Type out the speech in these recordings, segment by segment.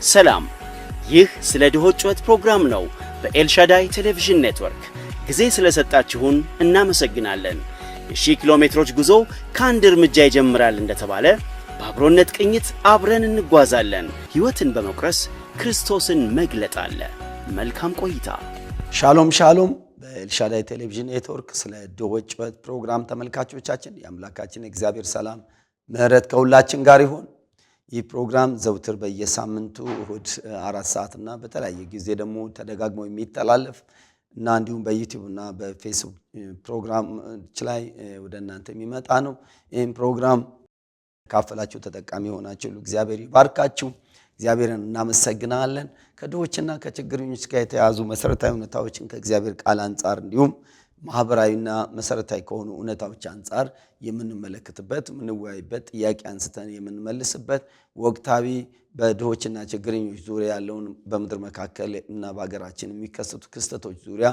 ሰላም፣ ይህ ስለ ድሆች ጩኸት ፕሮግራም ነው። በኤልሻዳይ ቴሌቪዥን ኔትወርክ ጊዜ ስለሰጣችሁን እናመሰግናለን። የ1000 ኪሎ ሜትሮች ጉዞ ከአንድ እርምጃ ይጀምራል እንደተባለ በአብሮነት ቅኝት አብረን እንጓዛለን። ሕይወትን በመቁረስ ክርስቶስን መግለጥ አለ። መልካም ቆይታ። ሻሎም ሻሎም። በኤልሻዳይ ቴሌቪዥን ኔትወርክ ስለ ድሆች ጩኸት ፕሮግራም ተመልካቾቻችን የአምላካችን እግዚአብሔር ሰላም ምሕረት ከሁላችን ጋር ይሁን። ይህ ፕሮግራም ዘውትር በየሳምንቱ እሁድ 4 ሰዓት እና በተለያየ ጊዜ ደግሞ ተደጋግሞ የሚተላለፍ እና እንዲሁም በዩቲዩብ እና በፌስቡክ ፕሮግራሞች ላይ ወደ እናንተ የሚመጣ ነው። ይህም ፕሮግራም ካፈላችሁ ተጠቃሚ ሆናችሁ እግዚአብሔር ይባርካችሁ። እግዚአብሔርን እናመሰግናለን። ከድሆችና ከችግረኞች ጋር የተያዙ መሰረታዊ እውነታዎችን ከእግዚአብሔር ቃል አንጻር እንዲሁም ማህበራዊና መሰረታዊ ከሆኑ እውነታዎች አንጻር የምንመለከትበት የምንወያይበት ጥያቄ አንስተን የምንመልስበት ወቅታዊ በድሆችና ችግረኞች ዙሪያ ያለውን በምድር መካከል እና በሀገራችን የሚከሰቱ ክስተቶች ዙሪያ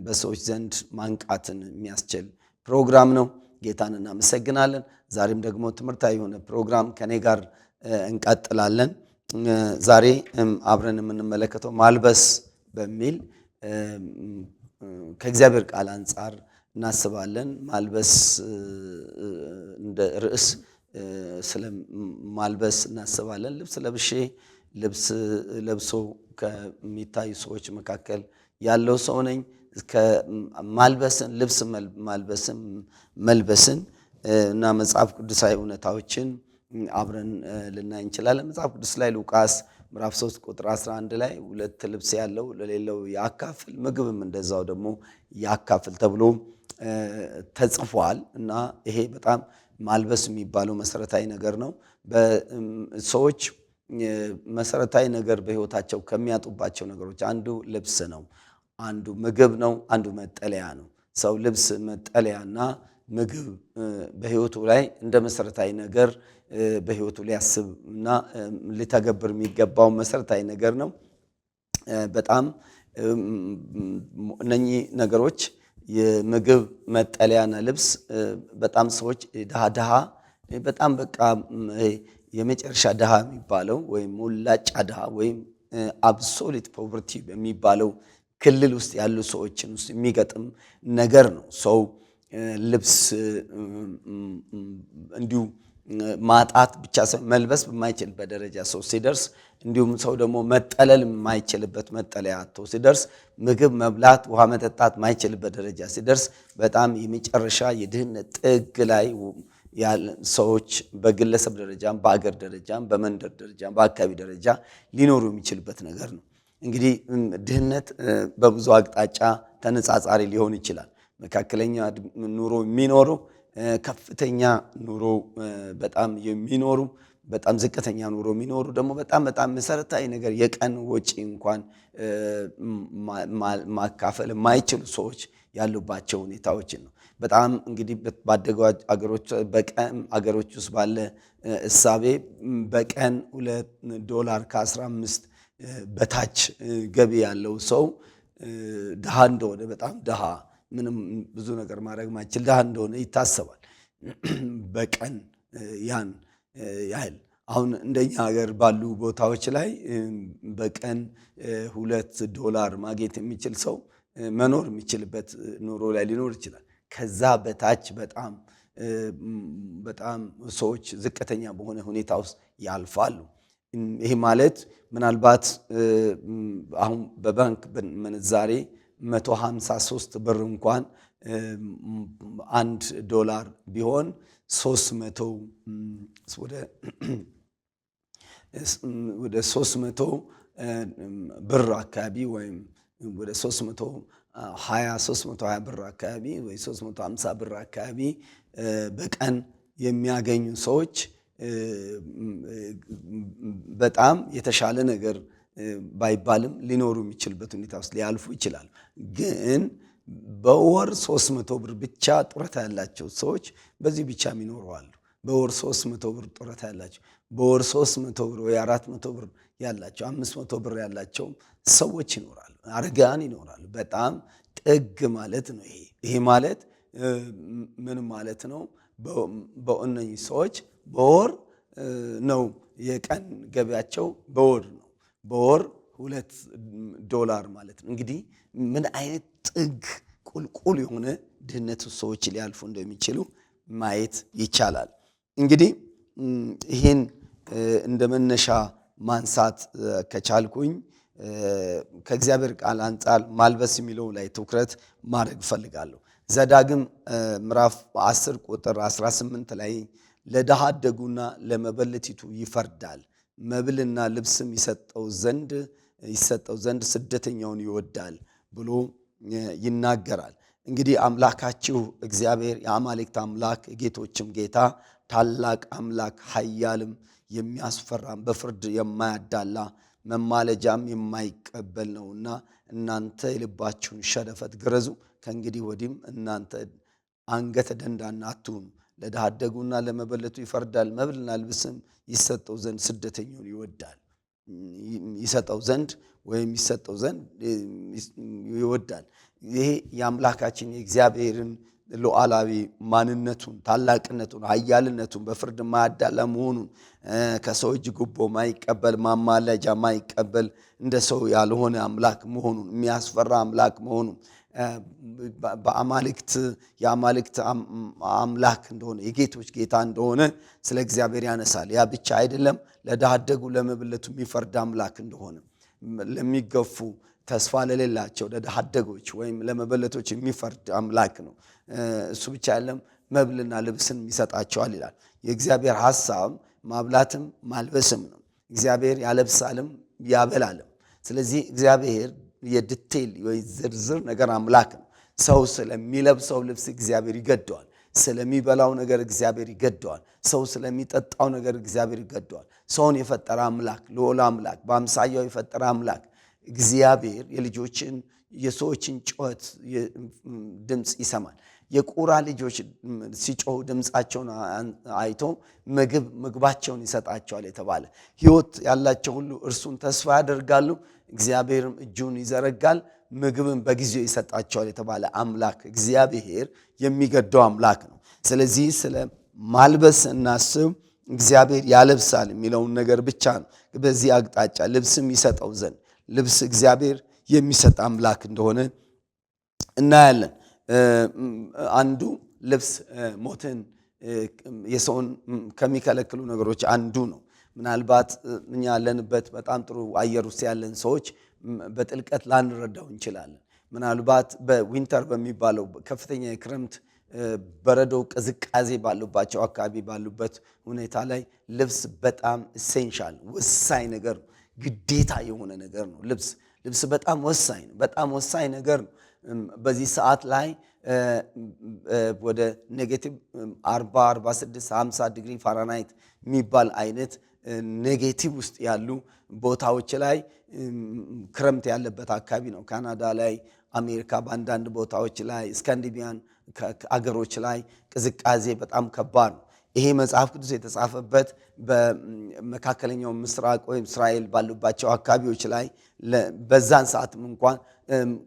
በሰዎች ዘንድ ማንቃትን የሚያስችል ፕሮግራም ነው። ጌታን እናመሰግናለን። ዛሬም ደግሞ ትምህርታዊ የሆነ ፕሮግራም ከኔ ጋር እንቀጥላለን። ዛሬ አብረን የምንመለከተው ማልበስ በሚል ከእግዚአብሔር ቃል አንጻር እናስባለን። ማልበስ እንደ ርዕስ ስለ ማልበስ እናስባለን። ልብስ ለብሼ ልብስ ለብሶ ከሚታዩ ሰዎች መካከል ያለው ሰው ነኝ። ከማልበስን ልብስ መልበስን እና መጽሐፍ ቅዱሳዊ እውነታዎችን አብረን ልናይ እንችላለን። መጽሐፍ ቅዱስ ላይ ሉቃስ ምዕራፍ 3 ቁጥር 11 ላይ 2 ልብስ ያለው ለሌለው ያካፍል፣ ምግብም እንደዛው ደግሞ ያካፍል ተብሎ ተጽፏል። እና ይሄ በጣም ማልበስ የሚባለው መሰረታዊ ነገር ነው። በሰዎች መሰረታዊ ነገር በህይወታቸው ከሚያጡባቸው ነገሮች አንዱ ልብስ ነው፣ አንዱ ምግብ ነው፣ አንዱ መጠለያ ነው። ሰው ልብስ፣ መጠለያና ምግብ በህይወቱ ላይ እንደ መሰረታዊ ነገር በህይወቱ ሊያስብ እና ሊተገብር የሚገባው መሰረታዊ ነገር ነው። በጣም እነኚህ ነገሮች የምግብ፣ መጠለያና ልብስ በጣም ሰዎች ድሃ በጣም በቃ የመጨረሻ ድሃ የሚባለው ወይም ሙላጫ ድሃ ወይም አብሶሉት ፖቨርቲ የሚባለው ክልል ውስጥ ያሉ ሰዎችን ውስጥ የሚገጥም ነገር ነው። ሰው ልብስ እንዲሁ ማጣት ብቻ ሳይሆን መልበስ በማይችልበት ደረጃ ሰው ሲደርስ፣ እንዲሁም ሰው ደግሞ መጠለል የማይችልበት መጠለያ አጥቶ ሲደርስ፣ ምግብ መብላት፣ ውሃ መጠጣት የማይችልበት ደረጃ ሲደርስ፣ በጣም የመጨረሻ የድህነት ጥግ ላይ ሰዎች በግለሰብ ደረጃም በአገር ደረጃም በመንደር ደረጃም በአካባቢ ደረጃ ሊኖሩ የሚችልበት ነገር ነው። እንግዲህ ድህነት በብዙ አቅጣጫ ተነጻጻሪ ሊሆን ይችላል። መካከለኛ ኑሮ የሚኖሩ፣ ከፍተኛ ኑሮ በጣም የሚኖሩ፣ በጣም ዝቅተኛ ኑሮ የሚኖሩ ደግሞ በጣም መሰረታዊ ነገር የቀን ወጪ እንኳን ማካፈል የማይችሉ ሰዎች ያሉባቸው ሁኔታዎችን ነው። በጣም እንግዲህ ባደጉ በቀን አገሮች ውስጥ ባለ እሳቤ በቀን $2 ከ15 በታች ገቢ ያለው ሰው ድሃ እንደሆነ፣ በጣም ድሃ ምንም ብዙ ነገር ማድረግ ማይችል ድሃ እንደሆነ ይታሰባል። በቀን ያን ያህል አሁን እንደኛ ሀገር ባሉ ቦታዎች ላይ በቀን $2 ማግኘት የሚችል ሰው መኖር የሚችልበት ኑሮ ላይ ሊኖር ይችላል። ከዛ በታች በጣም ሰዎች ዝቅተኛ በሆነ ሁኔታ ውስጥ ያልፋሉ። ይሄ ማለት ምናልባት አሁን በባንክ ምንዛሬ 153 ብር እንኳን $1 ቢሆን 300 ወደ 300 ብር አካባቢ ወይም ወደ 320 ብር አካባቢ ወይ 350 ብር አካባቢ በቀን የሚያገኙ ሰዎች በጣም የተሻለ ነገር ባይባልም ሊኖሩ የሚችልበት ሁኔታ ውስጥ ሊያልፉ ይችላል። ግን በወር 300 ብር ብቻ ጡረታ ያላቸው ሰዎች በዚህ ብቻ የሚኖሩ አሉ። በወር 300 ብር ጡረታ ያላቸው፣ በወር 300 ብር ወይ 400 ብር ያላቸው፣ 500 ብር ያላቸው ሰዎች ይኖራሉ። አረጋን ይኖራሉ። በጣም ጥግ ማለት ነው። ይሄ ማለት ምን ማለት ነው? በእነኚህ ሰዎች በወር ነው የቀን ገቢያቸው በወር ነው። በወር $2 ማለት ነው። እንግዲህ ምን አይነት ጥግ ቁልቁል የሆነ ድህነት ሰዎች ሊያልፉ እንደሚችሉ ማየት ይቻላል። እንግዲህ ይህን እንደ መነሻ ማንሳት ከቻልኩኝ ከእግዚአብሔር ቃል አንጻር ማልበስ የሚለው ላይ ትኩረት ማድረግ እፈልጋለሁ። ዘዳግም ምዕራፍ 10 ቁጥር 18 ላይ ለድሃ አደጉና ለመበለቲቱ ይፈርዳል፣ መብልና ልብስም ይሰጠው ዘንድ ስደተኛውን ይወዳል ብሎ ይናገራል። እንግዲህ አምላካችሁ እግዚአብሔር የአማልክት አምላክ የጌቶችም ጌታ ታላቅ አምላክ ኃያልም የሚያስፈራም በፍርድ የማያዳላ መማለጃም የማይቀበል ነውና እናንተ የልባችሁን ሸረፈት ግረዙ፣ ከእንግዲህ ወዲህም እናንተ አንገተ ደንዳና አትሁኑ። ለድሃ አደጉና ለመበለቱ ይፈርዳል፣ መብልና ልብስም ይሰጠው ዘንድ ስደተኛውን ይወዳል። ይሰጠው ዘንድ ይወዳል። ይሄ የአምላካችን የእግዚአብሔርን ሉዓላዊ ማንነቱን፣ ታላቅነቱን፣ ኃያልነቱን፣ በፍርድ ማያዳላ መሆኑን፣ ከሰው እጅ ጉቦ ማይቀበል፣ ማማለጃ ማይቀበል፣ እንደ ሰው ያልሆነ አምላክ መሆኑን፣ የሚያስፈራ አምላክ መሆኑን፣ የአማልክት አምላክ እንደሆነ፣ የጌቶች ጌታ እንደሆነ ስለ እግዚአብሔር ያነሳል። ያ ብቻ አይደለም፣ ለድሃ አደጉ ለመበለቱ የሚፈርድ አምላክ እንደሆነ፣ ለሚገፉ ተስፋ ለሌላቸው ለድሃ አደጎች ወይም ለመበለቶች የሚፈርድ አምላክ ነው። እሱ ብቻ አይደለም፣ መብልና ልብስን ይሰጣቸዋል ይላል። የእግዚአብሔር ሐሳብ ማብላትም ማልበስም ነው። እግዚአብሔር ያለብሳልም ያበላልም። ስለዚህ እግዚአብሔር የዲቴል ወይ ዝርዝር ነገር አምላክ ነው። ሰው ስለሚለብሰው ልብስ እግዚአብሔር ይገደዋል። ስለሚበላው ነገር እግዚአብሔር ይገደዋል። ሰው ስለሚጠጣው ነገር እግዚአብሔር ይገደዋል። ሰውን የፈጠረ አምላክ፣ ልዑል አምላክ፣ በአምሳያው የፈጠረ አምላክ እግዚአብሔር የሰዎችን ጩኸት ድምፅ ይሰማል። የቁራ ልጆች ሲጮሁ ድምፃቸውን አይቶ ምግባቸውን ይሰጣቸዋል የተባለ ሕይወት ያላቸው ሁሉ እርሱን ተስፋ ያደርጋሉ፣ እግዚአብሔርም እጁን ይዘረጋል፣ ምግብን በጊዜው ይሰጣቸዋል የተባለ አምላክ እግዚአብሔር የሚገደው አምላክ ነው። ስለዚህ ስለ ማልበስ እናስብ። እግዚአብሔር ያለብሳል የሚለውን ነገር ብቻ ነው። በዚህ አቅጣጫ ልብስም ይሰጠው ዘንድ ልብስ እግዚአብሔር የሚሰጥ አምላክ እንደሆነ እናያለን። አንዱ ልብስ ሞትን የሰውን ከሚከለክሉ ነገሮች አንዱ ነው። ምናልባት እኛ ያለንበት በጣም ጥሩ አየር ውስጥ ያለን ሰዎች በጥልቀት ላንረዳው እንችላለን። ምናልባት በዊንተር በሚባለው ከፍተኛ የክረምት በረዶ ቅዝቃዜ ባሉባቸው አካባቢ ባሉበት ሁኔታ ላይ ልብስ በጣም ኢሴንሻል ወሳኝ ነገር ነው። ግዴታ የሆነ ነገር ነው። ልብስ በጣም ወሳኝ ነው። በጣም ወሳኝ ነገር ነው። በዚህ ሰዓት ላይ ወደ ኔጌቲቭ 40፣ 46፣ 50 ዲግሪ ፋራናይት የሚባል አይነት ኔጌቲቭ ውስጥ ያሉ ቦታዎች ላይ ክረምት ያለበት አካባቢ ነው። ካናዳ ላይ፣ አሜሪካ በአንዳንድ ቦታዎች ላይ፣ ስካንዲኔቪያን አገሮች ላይ ቅዝቃዜ በጣም ከባድ ነው። ይሄ መጽሐፍ ቅዱስ የተጻፈበት በመካከለኛው ምስራቅ ወይም እስራኤል ባሉባቸው አካባቢዎች ላይ በዛን ሰዓትም እንኳን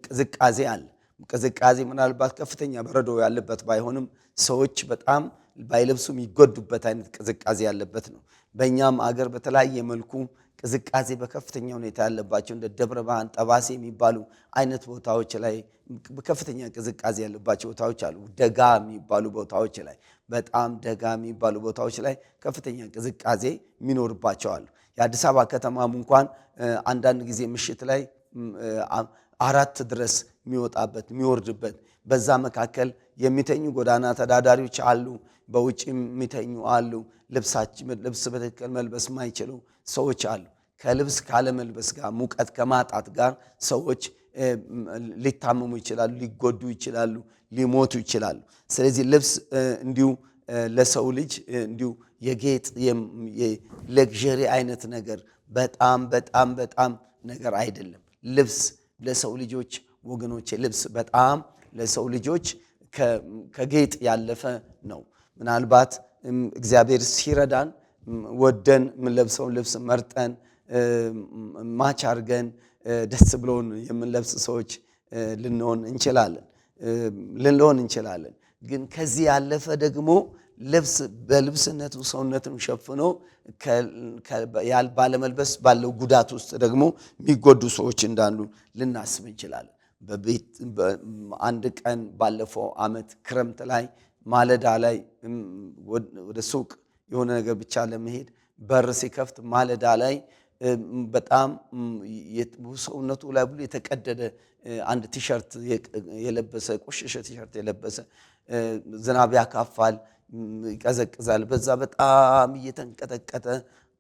ቅዝቃዜ አለ። ቅዝቃዜ ምናልባት ከፍተኛ በረዶ ያለበት ባይሆንም ሰዎች በጣም ባይለብሱ የሚጎዱበት አይነት ቅዝቃዜ ያለበት ነው። በእኛም አገር በተለያየ መልኩ ቅዝቃዜ በከፍተኛ ሁኔታ ያለባቸው እንደ ደብረ ብርሃን፣ ጠባሴ የሚባሉ አይነት ቦታዎች ላይ በከፍተኛ ቅዝቃዜ ያለባቸው ቦታዎች አሉ። ደጋ የሚባሉ ቦታዎች ላይ በጣም ደጋ የሚባሉ ቦታዎች ላይ ከፍተኛ ቅዝቃዜ የሚኖርባቸው አሉ። የአዲስ አበባ ከተማም እንኳን አንዳንድ ጊዜ ምሽት ላይ 4 ድረስ የሚወጣበት የሚወርድበት፣ በዛ መካከል የሚተኙ ጎዳና ተዳዳሪዎች አሉ። በውጭ የሚተኙ አሉ። ልብስ በትክክል መልበስ ማይችሉ ሰዎች አሉ። ከልብስ ካለመልበስ ጋር ሙቀት ከማጣት ጋር ሰዎች ሊታመሙ ይችላሉ፣ ሊጎዱ ይችላሉ፣ ሊሞቱ ይችላሉ። ስለዚህ ልብስ እንዲሁ ለሰው ልጅ እንዲሁ የጌጥ የሌግዠሪ አይነት ነገር በጣም በጣም በጣም ነገር አይደለም። ልብስ ለሰው ልጆች ወገኖቼ፣ ልብስ በጣም ለሰው ልጆች ከጌጥ ያለፈ ነው። ምናልባት እግዚአብሔር ሲረዳን ወደን የምንለብሰውን ልብስ መርጠን ማች አድርገን ደስ ብሎን የምንለብስ ሰዎች ልንሆን እንችላለን። ግን ከዚህ ያለፈ ደግሞ ልብስ በልብስነቱ ሰውነትን ሸፍኖ ባለመልበስ ባለው ጉዳት ውስጥ ደግሞ የሚጎዱ ሰዎች እንዳሉ ልናስብ እንችላለን። አንድ ቀን ባለፈው ዓመት ክረምት ላይ ማለዳ ላይ ወደ ሱቅ የሆነ ነገር ብቻ ለመሄድ በር ሲከፍት ማለዳ ላይ በጣም ሰውነቱ ላይ ብሎ የተቀደደ አንድ ቲሸርት የለበሰ ቆሸሸ ቲሸርት የለበሰ ዝናብ ያካፋል፣ ይቀዘቅዛል። በዛ በጣም እየተንቀጠቀጠ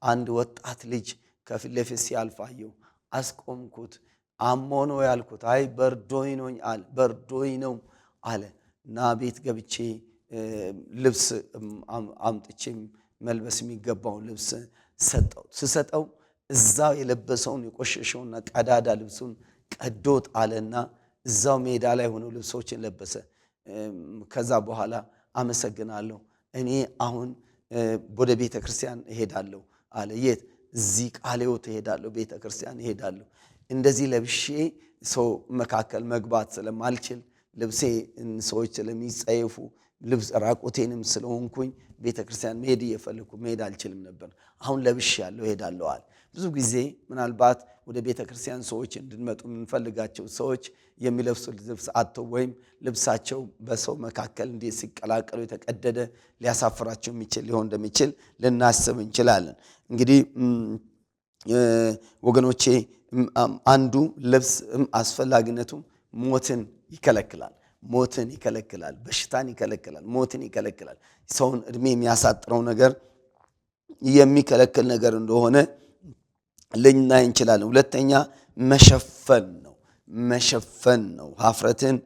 አንድ ወጣት ልጅ ከፊት ለፊት ሲያልፋየው አስቆምኩት። አሞ ነው ያልኩት። አይ በርዶኝ ነው አለ። በርዶኝ ነው አለ እና ቤት ገብቼ ልብስ አምጥቼም መልበስ የሚገባውን ልብስ ስሰጠው እዛው የለበሰውን የቆሸሸውና ቀዳዳ ልብሱን ቀዶት አለና እዛው ሜዳ ላይ ሆኖ ልብሶችን ለበሰ። ከዛ በኋላ አመሰግናለሁ፣ እኔ አሁን ወደ ቤተ ክርስቲያን እሄዳለሁ አለ። የት? እዚህ ቃሌው እሄዳለሁ፣ ቤተ ክርስቲያን እሄዳለሁ። እንደዚህ ለብሼ ሰው መካከል መግባት ስለማልችል ልብሴ ሰዎች ስለሚጸየፉ ልብስ ራቆቴንም ስለሆንኩኝ ቤተ ክርስቲያን መሄድ እየፈለኩ መሄድ አልችልም ነበር። አሁን ለብሼ ያለው እሄዳለሁ አለ። ብዙ ጊዜ ምናልባት ወደ ቤተ ክርስቲያን ሰዎች እንድንመጡ የምንፈልጋቸው ሰዎች የሚለብሱት ልብስ አጥተው ወይም ልብሳቸው በሰው መካከል እንዴት ሲቀላቀሉ የተቀደደ ሊያሳፍራቸው የሚችል ሊሆን እንደሚችል ልናስብ እንችላለን። እንግዲህ ወገኖቼ አንዱ ልብስ አስፈላጊነቱ ሞትን ይከለክላል። ሞትን ይከለክላል፣ በሽታን ይከለክላል፣ ሞትን ይከለክላል። ሰውን እድሜ የሚያሳጥረው ነገር የሚከለክል ነገር እንደሆነ ልናይ እንችላለን። ሁለተኛ መሸፈን ነው። መሸፈን ነው። ሀፍረትን፣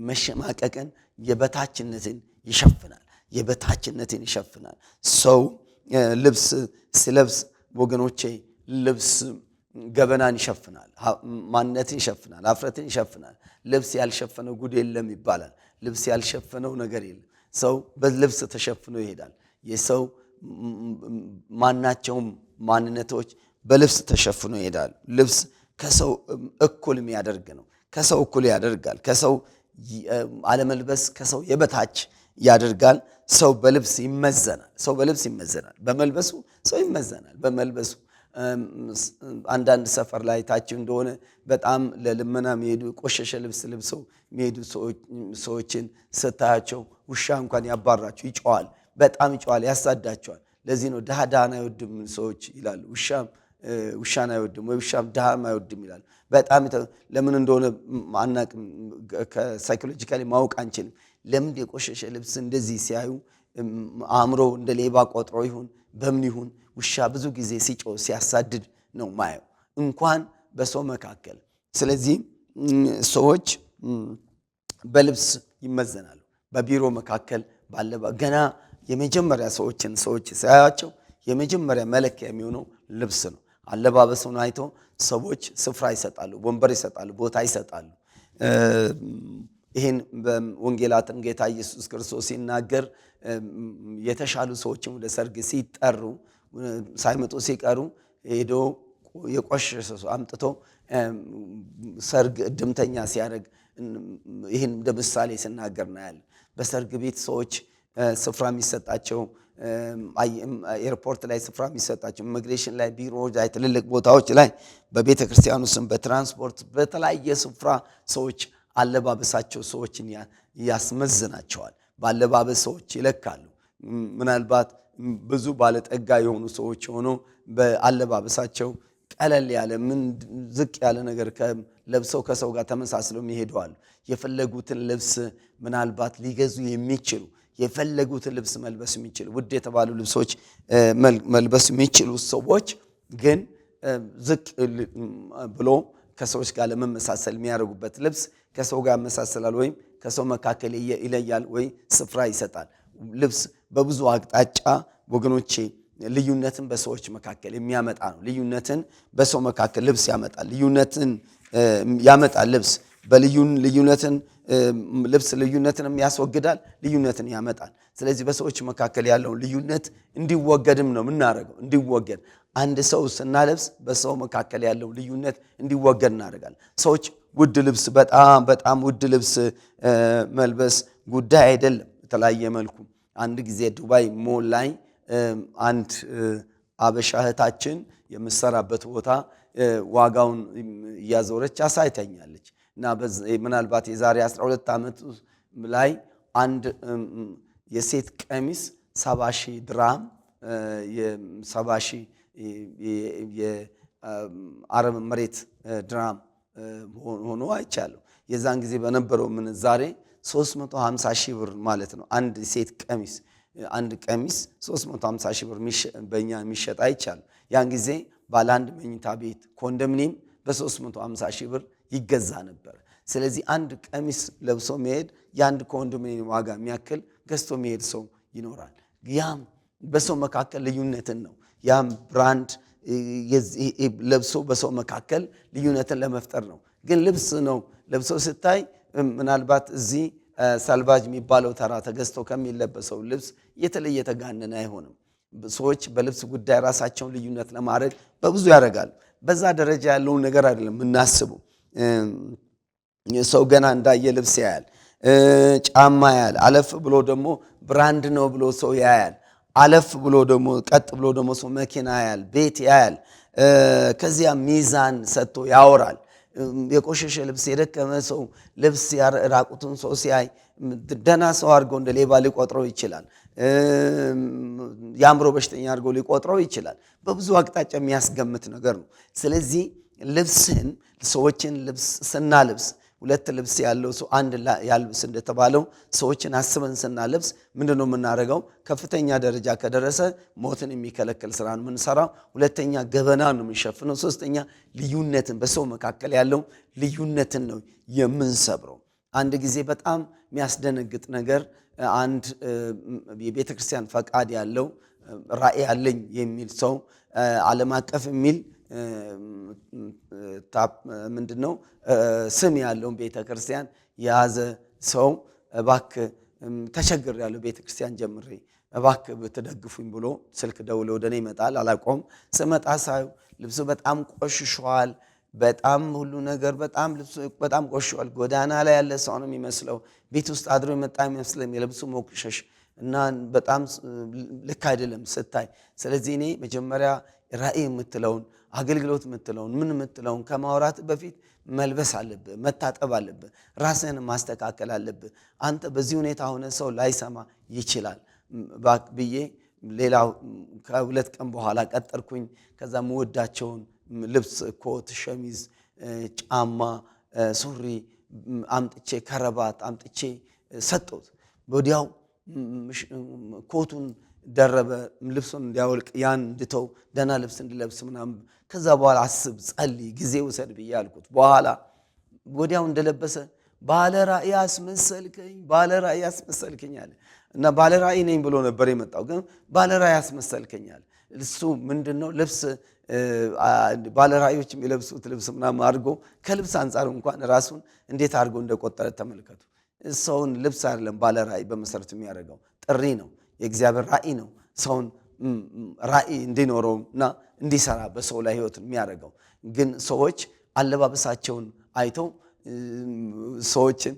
መሸማቀቅን፣ የበታችነትን ይሸፍናል። የበታችነትን ይሸፍናል። ሰው ልብስ ሲለብስ ወገኖቼ ልብስ ገበናን ይሸፍናል፣ ማንነትን ይሸፍናል፣ ሀፍረትን ይሸፍናል። ልብስ ያልሸፈነው ጉድ የለም ይባላል። ልብስ ያልሸፈነው ነገር የለም። ሰው በልብስ ተሸፍኖ ይሄዳል። የሰው ማናቸውም ማንነቶች በልብስ ተሸፍኖ ይሄዳል። ልብስ ከሰው እኩል የሚያደርግ ነው። ከሰው እኩል ያደርጋል። ከሰው አለመልበስ ከሰው የበታች ያደርጋል። ሰው በልብስ ይመዘናል። ሰው በልብስ ይመዘናል። በመልበሱ ሰው ይመዘናል። በመልበሱ አንዳንድ ሰፈር ላይ ታችሁ እንደሆነ በጣም ለልመና የሚሄዱ ቆሸሸ ልብስ ለብሰው የሚሄዱ ሰዎችን ስታያቸው ውሻ እንኳን ያባራቸው፣ ይጮዋል፣ በጣም ይጮዋል፣ ያሳዳቸዋል። ለዚህ ነው ድሃን አይወድም ሰዎች ይላሉ። ውሻን አይወድም ወይ ውሻም ድሃም አይወድም ይላሉ። በጣም ለምን እንደሆነ አናቅም፣ ከሳይኮሎጂካሊ ማወቅ አንችልም። ለምን የቆሸሸ ልብስ እንደዚህ ሲያዩ አእምሮ እንደ ሌባ ቆጥሮ ይሁን በምን ይሁን ውሻ ብዙ ጊዜ ሲጮህ ሲያሳድድ ነው ማየው፣ እንኳን በሰው መካከል። ስለዚህ ሰዎች በልብስ ይመዘናሉ። በቢሮ መካከል ገና የመጀመሪያ ሰዎች ሳያቸው የመጀመሪያ መለኪያ የሚሆነው ልብስ ነው። አለባበሱን አይቶ ሰዎች ስፍራ ይሰጣሉ፣ ወንበር ይሰጣሉ፣ ቦታ ይሰጣሉ። ይህን በወንጌላትን ጌታ ኢየሱስ ክርስቶስ ሲናገር የተሻሉ ሰዎችም ወደ ሰርግ ሲጠሩ ሳይመጡ ሲቀሩ ሄዶ የቆሸሸ ሰው አምጥቶ ሰርግ እድምተኛ ሲያደርግ ይህን እንደ ምሳሌ ሲናገር እናያለን። በሰርግ ቤት ሰዎች ስፍራ የሚሰጣቸው፣ ኤርፖርት ላይ ስፍራ የሚሰጣቸው፣ ኢሚግሬሽን ላይ፣ ቢሮዎች ላይ፣ ትልልቅ ቦታዎች ላይ፣ በቤተ ክርስቲያኑ ስም፣ በትራንስፖርት በተለያየ ስፍራ ሰዎች አለባበሳቸው ሰዎችን ያስመዝናቸዋል። ባለባበስ ሰዎች ይለካሉ። ምናልባት ብዙ ባለጠጋ የሆኑ ሰዎች ሆኖ በአለባበሳቸው ቀለል ያለ ምን ዝቅ ያለ ነገር ለብሰው ከሰው ጋር ተመሳስለው ይሄዳሉ። የፈለጉትን ልብስ ምናልባት ሊገዙ የሚችሉ የፈለጉትን ልብስ መልበስ የሚችሉ ውድ የተባሉ ልብሶች መልበስ የሚችሉ ሰዎች ግን ዝቅ ብሎ ከሰዎች ጋር ለመመሳሰል የሚያደርጉበት ልብስ ከሰው ጋር ያመሳሰላል ወይም ከሰው መካከል ይለያል ወይ ስፍራ ይሰጣል። ልብስ በብዙ አቅጣጫ ወገኖቼ ልዩነትን በሰዎች መካከል የሚያመጣ ነው። ልዩነትን በሰው መካከል ልብስ ያመጣል። ልዩነትን ያመጣል ልብስ ልዩነትን ያስወግዳል፣ ልዩነትን ያመጣል። ስለዚህ በሰዎች መካከል ያለውን ልዩነት እንዲወገድም ነው የምናደርገው። እንዲወገድ አንድ ሰው ስናለብስ በሰው መካከል ያለው ልዩነት እንዲወገድ እናደርጋለን። ሰዎች ውድ ልብስ በጣም ውድ ልብስ መልበስ ጉዳይ አይደለም። የተለያየ መልኩ አንድ ጊዜ ዱባይ ሞል ላይ አንድ አበሻ እህታችን የምትሰራበት ቦታ ዋጋውን እያዞረች አሳይታኛለች እና ምናልባት የዛሬ 12 ዓመት ላይ አንድ የሴት ቀሚስ 70,000 ድርሃም የ70,000 የአረብ መሬት ድርሃም ሆኖ አይቻለሁ። የዛን ጊዜ በነበረው ምንዛሬ 350,000 ብር ማለት ነው። አንድ ሴት ቀሚስ አንድ ቀሚስ 350,000 ብር በእኛ የሚሸጥ አይቻለሁ። ያን ጊዜ ባለ አንድ መኝታ ቤት ኮንዶሚኒየም በ350,000 ብር ይገዛ ነበር። ስለዚህ አንድ ቀሚስ ለብሶ መሄድ የአንድ ኮንዶሚኒየም ዋጋ የሚያክል ገዝቶ መሄድ ሰው ይኖራል። ያም በሰው መካከል ልዩነትን ነው። ያም ብራንድ ለብሶ በሰው መካከል ልዩነትን ለመፍጠር ነው። ግን ልብስ ነው ለብሶ ስታይ ምናልባት እዚህ ሳልቫጅ የሚባለው ተራ ተገዝቶ ከሚለበሰው ልብስ የተለየ ተጋነነ አይሆንም። ሰዎች በልብስ ጉዳይ ራሳቸውን ልዩነት ለማድረግ በብዙ ያደርጋሉ። በዛ ደረጃ ያለውን ነገር አይደለም የምናስበው። ሰው ገና እንዳየ ልብስ ያያል፣ ጫማ ያያል። አለፍ ብሎ ደግሞ ብራንድ ነው ብሎ ሰው ያያል። አለፍ ብሎ ደግሞ ቀጥ ብሎ ደግሞ ሰው መኪና ያያል፣ ቤት ያያል። ከዚያ ሚዛን ሰጥቶ ያወራል። የቆሸሸ ልብስ የደከመ ሰው ልብስ ራቁቱን ሰው ሲያይ ደህና ሰው አድርጎ እንደ ሌባ ሊቆጥረው ይችላል። የአእምሮ በሽተኛ አድርጎ ሊቆጥረው ይችላል። በብዙ አቅጣጫ የሚያስገምት ነገር ነው። ስለዚህ ልብስን ሰዎችን ልብስ ስናልብስ ሁለት ልብስ ያለው ሰው አንድ ያልብስ እንደተባለው ሰዎችን አስበን ስናልብስ ምንድነው የምናደርገው? ከፍተኛ ደረጃ ከደረሰ ሞትን የሚከለክል ስራ ነው የምንሰራው። ሁለተኛ ገበና ነው የምንሸፍነው። ሶስተኛ ልዩነትን በሰው መካከል ያለው ልዩነትን ነው የምንሰብረው። አንድ ጊዜ በጣም የሚያስደነግጥ ነገር አንድ የቤተ ክርስቲያን ፈቃድ ያለው ራእይ አለኝ የሚል ሰው ዓለም አቀፍ የሚል ምንድነው ስም ያለውን ቤተ ክርስቲያን የያዘ ሰው እባክህ ተቸግሬያለሁ ቤተ ክርስቲያን ጀምሬ እባክህ ብትደግፉኝ ብሎ ስልክ ደውሎ ወደኔ ይመጣል። አላቆም ስመጣ ሳየው ልብሱ በጣም ቆሽሿል። በጣም ሁሉ ነገር በጣም ልብሱ በጣም ቆሽሿል። ጎዳና ላይ ያለ ሰው ነው የሚመስለው። ቤት ውስጥ አድሮ የመጣ አይመስልም። የልብሱ መቆሸሽ እና በጣም ልክ አይደለም ስታይ። ስለዚህ እኔ መጀመሪያ ራእይ የምትለውን አገልግሎት የምትለውን ምን የምትለውን ከማውራት በፊት መልበስ አለብህ፣ መታጠብ አለብህ፣ ራስህን ማስተካከል አለብህ። አንተ በዚህ ሁኔታ ሆነ ሰው ላይሰማ ይችላል ብዬ ሌላው ከሁለት ቀን በኋላ ቀጠርኩኝ። ከዛ መወዳቸውን ልብስ፣ ኮት፣ ሸሚዝ፣ ጫማ፣ ሱሪ አምጥቼ ከረባት አምጥቼ ሰጠሁት። ወዲያው ኮቱን ደረበ፣ ልብሱን እንዲያወልቅ ያን እንድተው ደህና ልብስ እንድለብስ ምናምን። ከዛ በኋላ አስብ፣ ጸልይ፣ ጊዜ ውሰድ ብዬ አልኩት። በኋላ ወዲያው እንደለበሰ ባለ ራእይ አስመሰልከኝ፣ ባለ ራእይ አስመሰልከኝ አለ እና ባለ ራእይ ነኝ ብሎ ነበር የመጣው፣ ግን ባለ ራእይ አስመሰልከኝ አለ። እሱ ምንድነው ልብስ ባለ ራእዮች የሚለብሱት ልብስ ምናምን አድርጎ ከልብስ አንጻር እንኳን ራሱን እንዴት አድርጎ እንደቆጠረ ተመልከቱ። ሰውን ልብስ አይደለም ባለ ራእይ በመሰረቱ የሚያደርገው ጥሪ ነው። የእግዚአብሔር ራእይ ነው ሰውን ራእይ እንዲኖረውና እንዲሰራ በሰው ላይ ህይወት የሚያደርገው። ግን ሰዎች አለባበሳቸውን አይተው ሰዎችን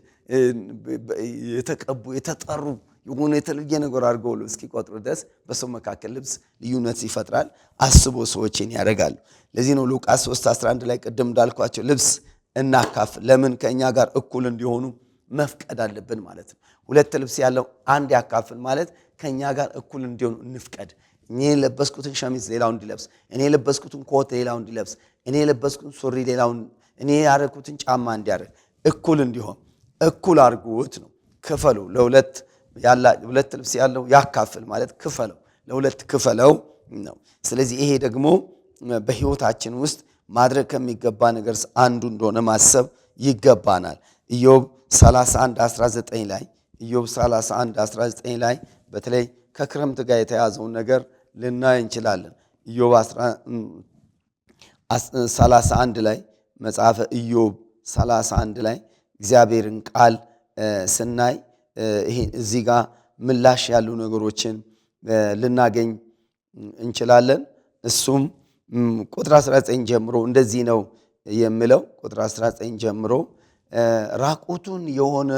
የተቀቡ የተጠሩ የሆነ የተለየ ነገር አድርገው እስኪቆጥሩ ድረስ በሰው መካከል ልብስ ልዩነት ይፈጥራል። አስቦ ሰዎችን ያደርጋሉ። ለዚህ ነው ሉቃስ 3:11 ላይ ቅድም እንዳልኳቸው ልብስ እናካፍል፣ ለምን ከእኛ ጋር እኩል እንዲሆኑ መፍቀድ አለብን ማለት ነው። ሁለት ልብስ ያለው አንድ ያካፍል ማለት ከኛ ጋር እኩል እንዲሆኑ እንፍቀድ። እኔ የለበስኩትን ሸሚዝ ሌላው እንዲለብስ፣ እኔ የለበስኩትን ኮት ሌላው እንዲለብስ፣ እኔ የለበስኩትን ሱሪ ሌላው፣ እኔ ያደረኩትን ጫማ እንዲያደርግ እኩል እንዲሆን እኩል አድርጉት ነው። ክፈሉ። ለሁለት ልብስ ያለው ያካፍል ማለት ክፈለው፣ ለሁለት ክፈለው ነው። ስለዚህ ይሄ ደግሞ በህይወታችን ውስጥ ማድረግ ከሚገባ ነገር አንዱ እንደሆነ ማሰብ ይገባናል። ኢዮብ 31:19 ላይ ኢዮብ 31:19 ላይ በተለይ ከክረምት ጋር የተያዘውን ነገር ልናይ እንችላለን። ኢዮብ 31 ላይ መጽሐፈ ኢዮብ 31 ላይ እግዚአብሔርን ቃል ስናይ ይሄ እዚህ ጋር ምላሽ ያሉ ነገሮችን ልናገኝ እንችላለን። እሱም ቁጥር 19 ጀምሮ እንደዚህ ነው የሚለው። ቁጥር 19 ጀምሮ ራቁቱን የሆነ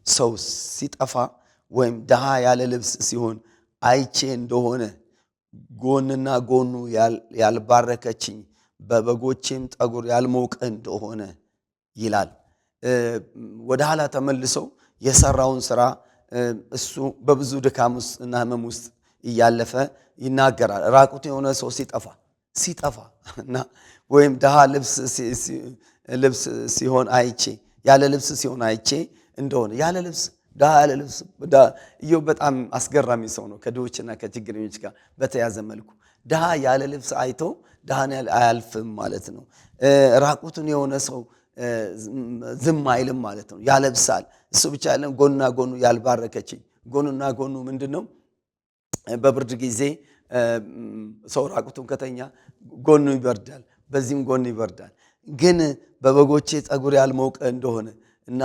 ሰው ሲጠፋ ወይም ድሃ ያለ ልብስ ሲሆን አይቼ እንደሆነ ጎንና ጎኑ ያልባረከችኝ በበጎቼም ጠጉር ያልሞቀ እንደሆነ ይላል። ወደ ኋላ ተመልሰው የሰራውን ስራ እሱ በብዙ ድካም ውስጥና ህመም ውስጥ እያለፈ ይናገራል። ራቁት የሆነ ሰው ሲጠፋ እና ወይም ድሃ ልብስ ሲሆን አይቼ ያለ ልብስ ሲሆን አይቼ እንደሆነ ያለ ልብስ ድሃ ያለ ልብስ ኢዮብ በጣም አስገራሚ ሰው ነው። ከድሆችና ከችግረኞች ጋር በተያዘ መልኩ ድሃ ያለ ልብስ አይቶ ድሃን አያልፍም ማለት ነው። ራቁቱን የሆነ ሰው ዝም አይልም ማለት ነው፣ ያለብሳል። እሱ ብቻ አይደለም፣ ጎንና ጎኑ ያልባረከችኝ። ጎንና ጎኑ ምንድነው? በብርድ ጊዜ ሰው ራቁቱን ከተኛ ጎኑ ይበርዳል፣ በዚህም ጎኑ ይበርዳል። ግን በበጎቼ ጠጉር ያልሞቀ እንደሆነ እና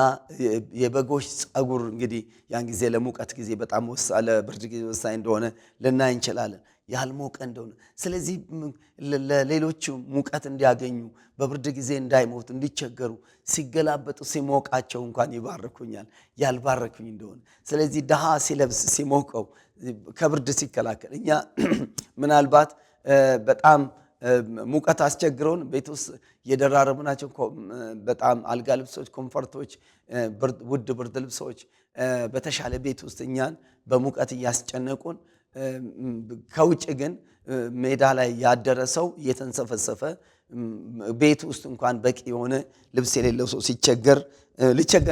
የበጎች ጸጉር እንግዲህ ያን ጊዜ ለሙቀት ጊዜ በጣም ለብርድ ጊዜ ወሳኝ እንደሆነ ልናይ እንችላለን። ያልሞቀ እንደሆነ ስለዚህ ለሌሎቹ ሙቀት እንዲያገኙ በብርድ ጊዜ እንዳይሞቱ እንዲቸገሩ ሲገላበጡ ሲሞቃቸው እንኳን ይባርኩኛል ያልባረኩኝ እንደሆነ። ስለዚህ ድሃ ሲለብስ ሲሞቀው ከብርድ ሲከላከል እኛ ምናልባት በጣም ሙቀት አስቸግረውን ቤት ውስጥ የደራረብናቸው በጣም አልጋ ልብሶች፣ ኮምፎርቶች፣ ውድ ብርድ ልብሶች በተሻለ ቤት ውስጥ እኛን በሙቀት እያስጨነቁን ከውጭ ግን ሜዳ ላይ ያደረሰው እየተንሰፈሰፈ ቤት ውስጥ እንኳን በቂ የሆነ ልብስ የሌለው ሰው ሊቸገር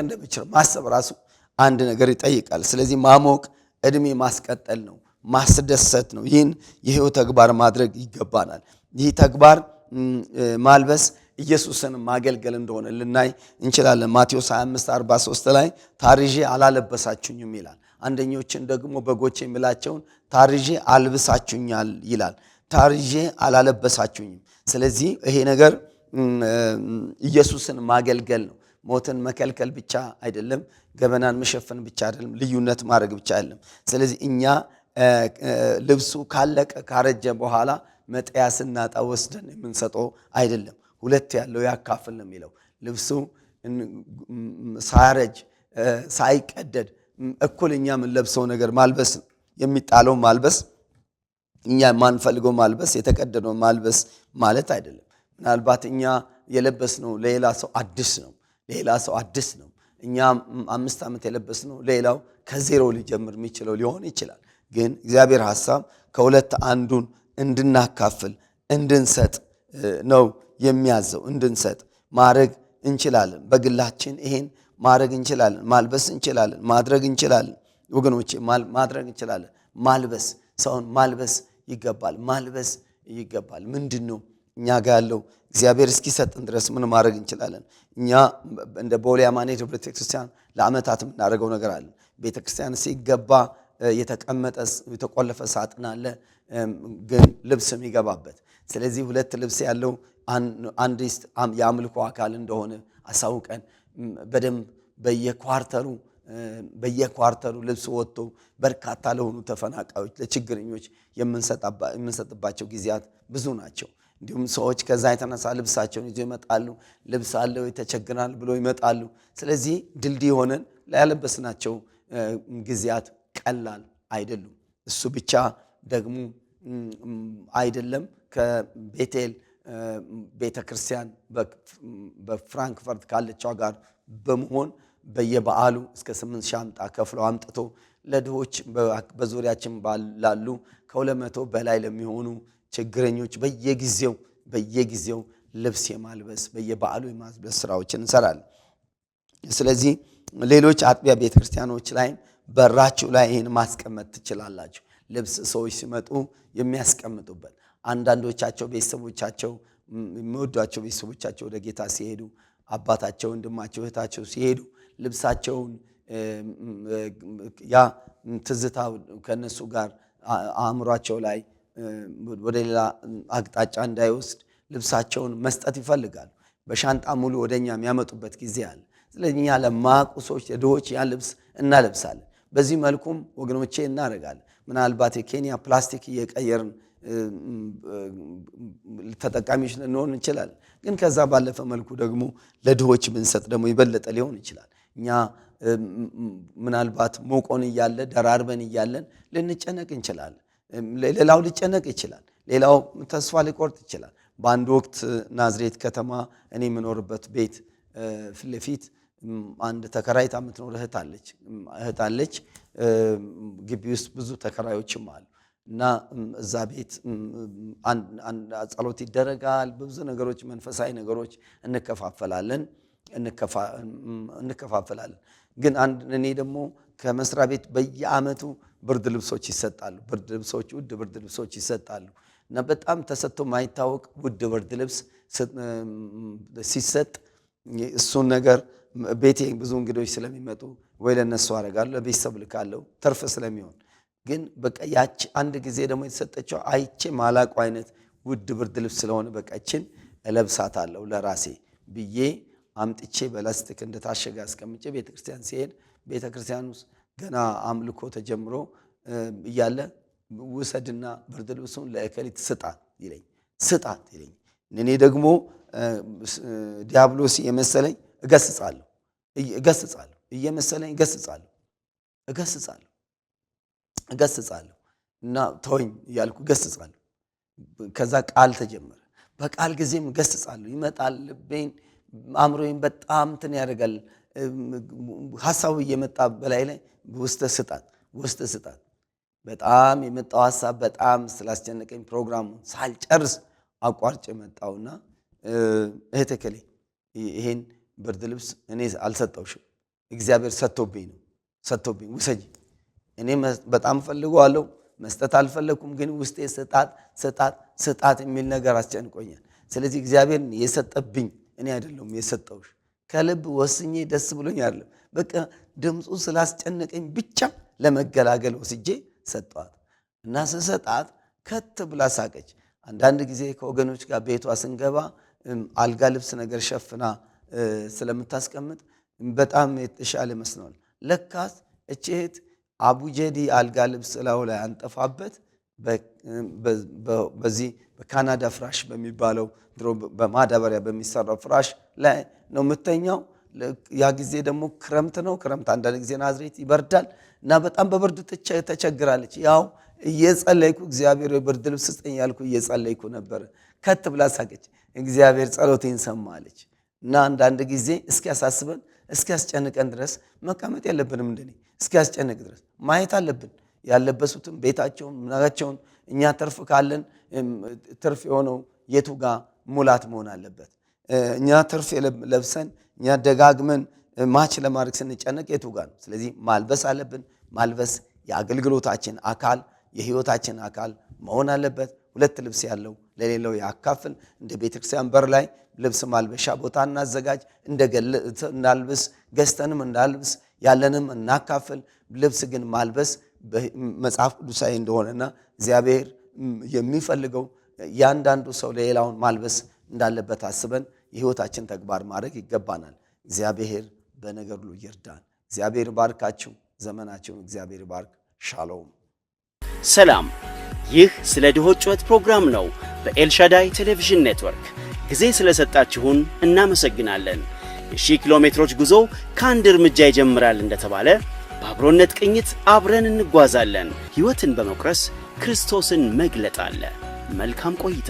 እንደሚችል ማሰብ ራሱ አንድ ነገር ይጠይቃል። ስለዚህ ማሞቅ እድሜ ማስቀጠል ነው፣ ማስደሰት ነው። ይህን የህይወት ተግባር ማድረግ ይገባናል። ይህ ተግባር ማልበስ ኢየሱስን ማገልገል እንደሆነ ልናይ እንችላለን። ማቴዎስ 25:43 ላይ ታርዤ አላለበሳችሁኝም ይላል። አንደኞችን ደግሞ በጎቼ የሚላቸውን ታርዤ አልብሳችሁኛል ይላል። ታርዤ አላለበሳችሁኝም። ስለዚህ ይሄ ነገር ኢየሱስን ማገልገል ነው። ሞትን መከልከል ብቻ አይደለም፣ ገበናን መሸፈን ብቻ አይደለም፣ ልዩነት ማድረግ ብቻ አይደለም። ስለዚህ እኛ ልብሱ ካለቀ ካረጀ በኋላ መጠያ ስናጣ ወስደን የምንሰጠው አይደለም። ሁለት ያለው ያካፍል ነው የሚለው። ልብሱ ሳያረጅ ሳይቀደድ እኩል እኛ የምንለብሰው ነገር ማልበስ ነው። የሚጣለው ማልበስ፣ እኛ የማንፈልገው ማልበስ፣ የተቀደደው ማልበስ ማለት አይደለም። ምናልባት እኛ የለበስነው ሌላ ሰው አዲስ ነው። እኛ 5 ዓመት የለበስነው ሌላው ከዜሮ ሊጀምር የሚችለው ሊሆን ይችላል። ግን እግዚአብሔር ሐሳብ ከሁለት አንዱን እንድናካፍል እንድንሰጥ ነው የሚያዘው። እንድንሰጥ ማድረግ እንችላለን። በግላችን ይሄን ማድረግ እንችላለን። ማልበስ እንችላለን። ማድረግ እንችላለን። ወገኖቼ ማድረግ እንችላለን። ማልበስ፣ ሰውን ማልበስ ይገባል። ምንድነው እኛ ጋር ያለው? እግዚአብሔር እስኪሰጥን ድረስ ምን ማድረግ እንችላለን? እኛ እንደ ቦሌ አማኑኤል ደብረ ቤተክርስቲያን ለዓመታት የምናደርገው ነገር አለ። ቤተክርስቲያን ሲገባ የተቆለፈ ሳጥን አለ፣ ግን ልብስ የሚገባበት። ስለዚህ ሁለት ልብስ ያለው አንድ የአምልኮ አካል እንደሆነ አሳውቀን በደንብ በየኳርተሩ ልብስ ወጥቶ በርካታ ለሆኑ ተፈናቃዮች፣ ለችግረኞች የምንሰጥባቸው ጊዜያት ብዙ ናቸው። እንዲሁም ሰዎች ከዛ የተነሳ ልብሳቸውን ይዞ ይመጣሉ። ልብስ አለው ተቸግረናል ብሎ ይመጣሉ። ስለዚህ ድልድይ ሆነን ያለበስናቸው ጊዜያት ቀላል አይደሉም። እሱ ብቻ ደግሞ አይደለም። ከቤቴል ቤተክርስቲያን በፍራንክፈርት ካለችው ጋር በመሆን በየበዓሉ እስከ 8 ሻንጣ ከፍለው አምጥቶ ለድሆች በዙሪያችን ላሉ ከ200 በላይ ለሚሆኑ ችግረኞች በየጊዜው ልብስ የማልበስ በየበዓሉ የማልበስ ስራዎችን እንሰራለን። ስለዚህ ሌሎች አጥቢያ ቤተክርስቲያኖች ላይ በራችሁ ላይ ይሄን ማስቀመጥ ትችላላችሁ። ልብስ ሰዎች ሲመጡ የሚያስቀምጡበት። አንዳንዶቻቸው ቤተሰቦቻቸው የሚወዷቸው ቤተሰቦቻቸው ወደ ጌታ ሲሄዱ፣ አባታቸው፣ ወንድማቸው፣ እህታቸው ሲሄዱ ልብሳቸውን ያ ትዝታ ከነሱ ጋር አእምሯቸው ላይ ወደ ሌላ አቅጣጫ እንዳይወስድ ልብሳቸውን መስጠት ይፈልጋሉ። በሻንጣ ሙሉ ወደኛ የሚያመጡበት ጊዜ አለ። ስለዚህ እኛ ለማያውቁ ሰዎች ለድሆች ያን ልብስ እናለብሳለን። በዚህ መልኩም ወገኖቼ እናደርጋለን። ምናልባት የኬንያ ፕላስቲክ እየቀየርን ተጠቃሚዎች ልንሆን እንችላለን። ግን ከዛ ባለፈ መልኩ ደግሞ ለድሆች ብንሰጥ ደግሞ ይበለጠ ሊሆን ይችላል። እኛ ምናልባት ሞቆን እያለ ደራርበን እያለን ልንጨነቅ እንችላለን። ሌላው ሊጨነቅ ይችላል። ሌላው ተስፋ ሊቆርጥ ይችላል። በአንድ ወቅት ናዝሬት ከተማ እኔ የምኖርበት ቤት ፊት ለፊት አንድ ተከራይታ የምትኖር እህት አለች። ግቢ ውስጥ ብዙ ተከራዮችም አሉ እና እዛ ቤት ጸሎት ይደረጋል። በብዙ ነገሮች መንፈሳዊ ነገሮች እንከፋፈላለን። ግን እኔ ደግሞ ከመስሪያ ቤት በየአመቱ ብርድ ልብሶች ይሰጣሉ። ውድ ብርድ ልብሶች ይሰጣሉ እና በጣም ተሰጥቶ ማይታወቅ ውድ ብርድ ልብስ ሲሰጥ እሱን ነገር ቤቴ ብዙ እንግዶች ስለሚመጡ ወይ ለነሱ አደርጋለሁ፣ ለቤተሰብ ልካለሁ ተርፍ ስለሚሆን። ግን በቃ ያቺ አንድ ጊዜ ደግሞ የተሰጠችው አይቼ ማላቁ አይነት ውድ ብርድ ልብስ ስለሆነ በቃ እችን እለብሳታለሁ ለራሴ ብዬ አምጥቼ በላስቲክ እንደታሸገ አስቀምጬ ቤተክርስቲያን ሲሄድ ቤተክርስቲያን ውስጥ ገና አምልኮ ተጀምሮ እያለ ውሰድና ብርድ ልብሱን ለእከሊት ስጣት ይለኝ። እኔ ደግሞ ዲያብሎስ የመሰለኝ እገስጻለሁ እና ተወኝ እያልኩ እገስጻለሁ። ከዛ ቃል ተጀመረ። በቃል ጊዜም እገስጻለሁ። ይመጣል ልቤን አእምሮዬን በጣም እንትን ያደርጋል። ሐሳቡ እየመጣ በላይ ላይ ውስጥ ስጣት በጣም የመጣው ሐሳብ በጣም ስላስጨነቀኝ ፕሮግራሙ ሳልጨርስ አቋርጬ መጣውና እህቴ ከሌ ይሄን ብርድ ልብስ እኔ አልሰጠውሽም፣ እግዚአብሔር ሰጥቶብኝ ውሰጂ። እኔ በጣም ፈልገዋለሁ፣ መስጠት አልፈለኩም፣ ግን ውስጤ ስጣት የሚል ነገር አስጨንቆኛል። ስለዚህ እግዚአብሔር የሰጠብኝ እኔ አይደለም የሰጠውሽ፣ ከልብ ወስኜ ደስ ብሎኝ አይደለም፣ በቃ ድምፁ ስላስጨነቀኝ ብቻ ለመገላገል ወስጄ ሰጣት እና ስሰጣት ከት ብላ ሳቀች። አንዳንድ ጊዜ ከወገኖች ጋር ቤቷ ስንገባ አልጋ ልብስ ነገር ሸፍና ስለምታስቀምጥ በጣም የተሻለ መስሏል። ለካስ እቺት አቡጀዲ አልጋ ልብስ ላይ አንጠፋበት በዚህ በካናዳ ፍራሽ በሚባለው ድሮ በማዳበሪያ በሚሰራው ፍራሽ ላይ ነው የምተኛው። ያ ጊዜ ደግሞ ክረምት ነው። ክረምት አንዳንድ ጊዜ ናዝሬት ይበርዳል እና በጣም በብርድ ተቸግራለች። ያው እየጸለይኩ እግዚአብሔር ብርድ ልብስ ስጠኝ ያልኩ እየጸለይኩ ነበር። ከት ብላ ሳቀች። እግዚአብሔር ጸሎቴን ሰማለች። እና አንዳንድ ጊዜ እስኪያሳስበን እስኪያስጨንቀን ድረስ መቀመጥ የለብንም። እንደኔ እስኪያስጨንቅ ድረስ ማየት አለብን። ያለበሱትም ቤታቸውን ምናቸውን እኛ ትርፍ ካለን ትርፍ የሆነው የቱ ጋር ሙላት መሆን አለበት። እኛ ትርፍ ለብሰን እኛ ደጋግመን ማች ለማድረግ ስንጨነቅ የቱ ጋር ነው? ስለዚህ ማልበስ አለብን። ማልበስ የአገልግሎታችን አካል የህይወታችን አካል መሆን አለበት። ሁለት ልብስ ያለው ለሌላው ያካፍል። እንደ ቤተክርስቲያን በር ላይ ልብስ ማልበሻ ቦታ እናዘጋጅ። እናልብስ፣ ገዝተንም እናልብስ፣ ያለንም እናካፍል። ልብስ ግን ማልበስ መጽሐፍ ቅዱሳዊ እንደሆነና እግዚአብሔር የሚፈልገው ያንዳንዱ ሰው ለሌላውን ማልበስ እንዳለበት አስበን የህይወታችን ተግባር ማድረግ ይገባናል። እግዚአብሔር በነገር ሁሉ ይርዳን። እግዚአብሔር ባርካችሁ፣ ዘመናችሁን እግዚአብሔር ባርክ። ሻሎም ሰላም። ይህ ስለ ድሆች ጩኸት ፕሮግራም ነው በኤልሻዳይ ቴሌቪዥን ኔትወርክ። ጊዜ ስለሰጣችሁን እናመሰግናለን። የ1000 ኪሎ ሜትሮች ጉዞ ከአንድ እርምጃ ይጀምራል እንደተባለ በአብሮነት ቅኝት አብረን እንጓዛለን። ሕይወትን በመቁረስ ክርስቶስን መግለጥ አለ። መልካም ቆይታ።